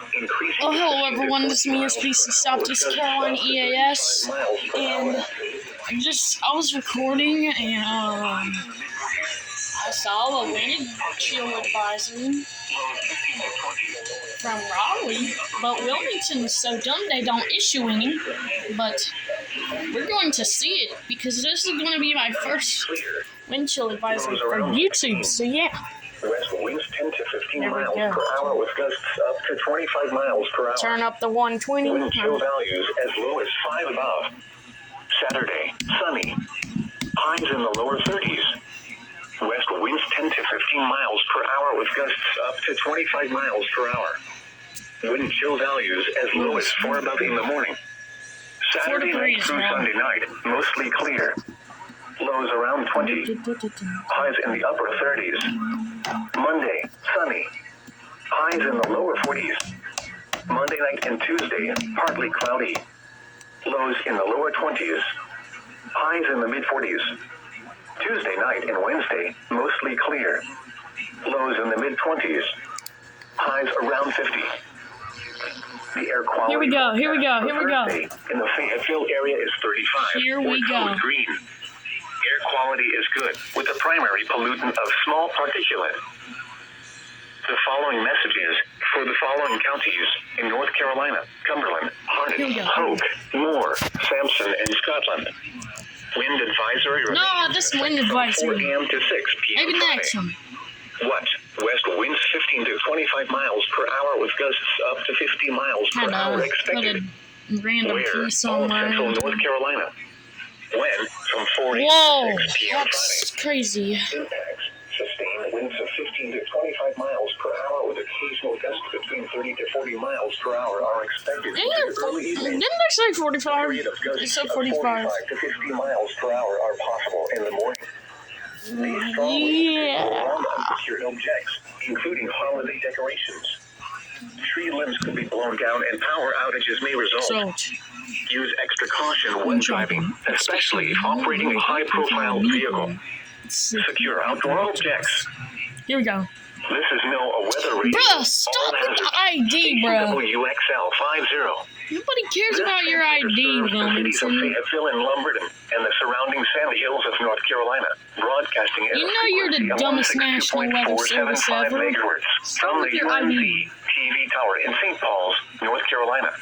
Oh, hello everyone, this is me, SPC Southeast Carolina EAS, and I was recording, and I saw a wind chill advisory from Raleigh, but Wilmington is so dumb they don't issue any, but we're going to see it, because this is going to be my first wind chill advisory for YouTube, so yeah. West winds 10 to 15 miles per hour with gusts up to 25 miles per hour. Turn up the 120. Wind chill values as low as 5 above. Saturday, sunny. Highs in the lower 30s. West winds 10 to 15 miles per hour with gusts up to 25 miles per hour. Wind chill values as low as 4 above in the morning. Saturday night through Sunday night, mostly clear. Lows around 20. Highs in the upper 30s. Monday, sunny. Highs in the lower 40s. Monday night and Tuesday, partly cloudy. Lows in the lower 20s. Highs in the mid-40s. Tuesday night and Wednesday, mostly clear. Lows in the mid-20s. Highs around 50. The air quality. Here we go. In the Fayetteville area is 35. Here we go. Green. Air quality is good, with the primary pollutant of small particulate. The following messages for the following counties in North Carolina: Cumberland, Harnett, Hoke, Moore, Sampson, and Scotland. Wind advisory remains this wind advisory. 4 a.m. to 6 p.m. Maybe next one. What? West winds 15 to 25 miles per hour with gusts up to 50 miles per hour expected. Put a random piece on my... Central North Carolina. When? From 4 a.m. Whoa, to 6 p.m. that's crazy. Impacts. Sustained winds of 15 to 25 miles per hour with occasional gusts between 30 to 40 miles per hour are expected. Didn't they say 45? They said 45. 45 to 50 miles per hour are possible in the morning. These strong winds around unsecured objects, including holiday decorations. Tree limbs could be blown down and power outages may result. Use extra caution when driving, especially if operating a high-profile vehicle. Secure outdoor objects. Here we go. This is a weather rating. Bruh, stop with the ID, bruh. WXL 50. Nobody cares about your ID, Wilmington. Fayetteville and Lumberton and the surrounding sandy hills of North Carolina. Broadcasting you know you're the dumbest national weather service ever. From the UNC TV tower in St. Paul's, North Carolina.